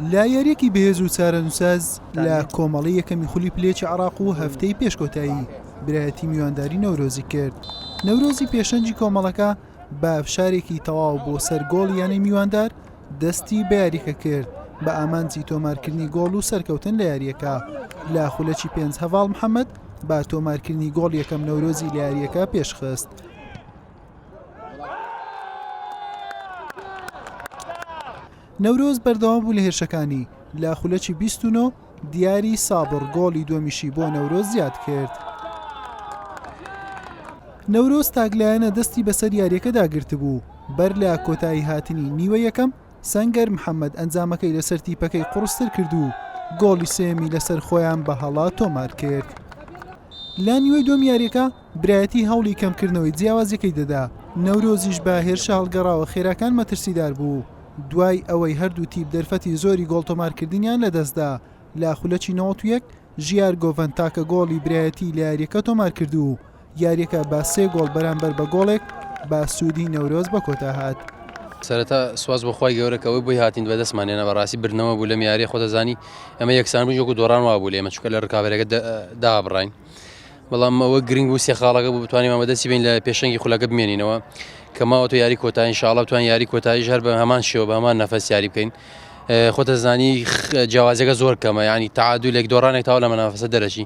لا یاریەکی بەهێز و چارەنووساز لە کۆمەڵی یەکەمی خولی پلێکی عێراق و هەفتەی پێشکۆتایی برایەتی میوانداری نەورۆزی کرد. نەورۆزی پێشەنجی کۆمەڵەکە بە ئەفشارێکی تەواو بۆ سەر گۆڵیانەی میواندار دەستی بە یاریەکە کرد بە ئامانجی تۆمارکردنی گۆڵ و سەرکەوتن لە یاریەکە. لە خولەکی پێنج هەڤاڵ محەممەد با تۆمارکردنی گۆڵ یەکەم نەورۆزی لە یاریەکە پێشخست. نەورۆز بەردەوام بوو لە هێرشەکانی. لە خولەکی 29 دیاری سابڕ گۆڵی دووەمیشی بۆ نەورۆز زیاد کرد. نەورۆز تاگلایەنە دەستی بەسەر یاریەکەدا گرت بوو. بەر لە کۆتایی هاتنی نیوە یەکەم سەنگەر محەممەد ئەنجامەکەی لەسەر تیپەکەی قوڕستر کرد و گۆڵی سێمی لەسەر خۆیان بە هەڵا تۆمار کرد. لا نیوەی دۆم یاریەکە برایەتی هەوڵی کەمکردنەوەی جیاوازەکەی دەدا. نەورۆزیش بە هێرشە هەڵگەڕاوە خێراکان مەترسیدار بوو. دوای ئەوەی هەردوو تیپ دەرفەتی زۆری گۆڵ تۆمارکردنیان لەدەستدا. لە خولەکی 91 ژیار گۆڤەن تاکە گۆڵی برایەتی لە یاریەکە تۆمار کرد و یاریەکە بە 3 گۆڵ بەرامبەر بە گۆڵێک بە سوودی نەورۆز بە کۆتا هات. سەرەتا سواز بۆخوای گەورەکەوەی بۆی هاتین بەدەستمانێنە بەڕاستی برنەوە بوو لەم یاریە خۆدەزانی ئەمە یەکسان بوو یۆک و دۆڕان وا بوو لێمە چووکە لە ڕکابەرەکە دابڕین. بەڵام ئەوە گرنگ و سێخاڵەکە بوو بتوانین مەدەستی بین لە پێشەنگی خولەکە بمێنینەوە کە ماوە تۆ یاری کۆتایی ئینشاڵڵا بتوان یاری کۆتاییش هەر بە هەمان شێوە بە هەمان نەفەس یاری بکەین. خۆتەزانی جیاوازەکە زۆر کەمە ینی تعادولێک دۆڕانێک تاوە لە مەنافەسە دەرەچی.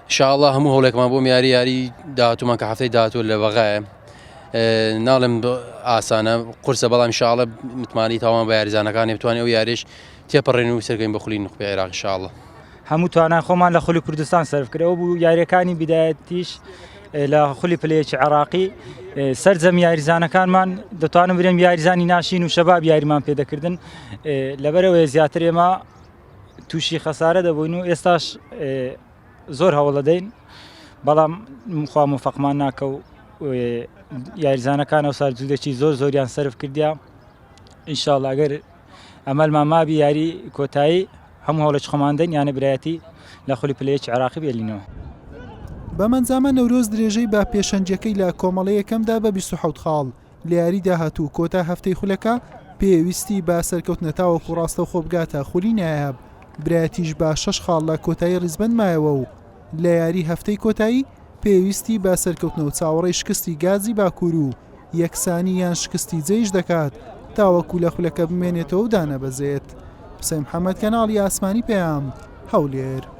ئینشاڵڵا هەموو هەوڵێکمان بۆ یاری داهاتوومان کە هەفتەی داهاتوو لە بەغایە ناڵم ئاسانە قورسە بەڵام ئینشاڵڵا متمانی تاوان بە یاریزانەکانی بتوانێت ئەو یاریش تێپەڕێن و سەرکەین بە خولی نخبەی عێراق ئینشاڵڵا. هەموو توانای خۆمان لە خولی کوردستان سەرفکرەوە بوو. یاریەکانی بیدایەتیش لە خولی پلەیەکی عێراقی سەرجەم یاریزانەکانمان دەتوانم برێن یاریزانی ناشین و شەباب یاریمان پێدەکردن. لەبەرەوەی زیاتر ئێمە تووشی خەسارە دەبووین و ئێستاش زۆر هەوڵ دەدەین بەڵام خوا موفەقمان ناکە و یاریزانەکان ئەو سار جوودێکی زۆریان سەرف کردیا. ئینشاڵڵا ئەگەر ئەمەلمان مابی یاری کۆتایی هەموو هەوڵێک خۆماندەین یانە برایەتی لە خولی پلەیەکی عێراقی بێلینەوە. بەمەنجامە نەورۆز درێژەی با پێشەنجەکەی لە کۆمەڵە یەکەمدا بە 27 خاڵ لە یاری داهاتوو کۆتا هەفتەی خولەکە پێویستی با سەرکەوتنەتاوەکو ڕاستە خۆ بگاتە خولی نایاب. برایەتیش با 6 خاڵ لە کۆتایی ڕیزبەند مایەوە و لە یاری هەفتەی کۆتایی پێویستی با سەرکەوتنەوە چاوەڕێی شکستی گازی باکوور و یەکسانی یان شکستی جێیش دەکات تاوەکو لە خولەکە بمێنێتەوە و دانەبەزێت. حوسێن محەممەد کەناڵی ئاسمانی پێام هەولێر.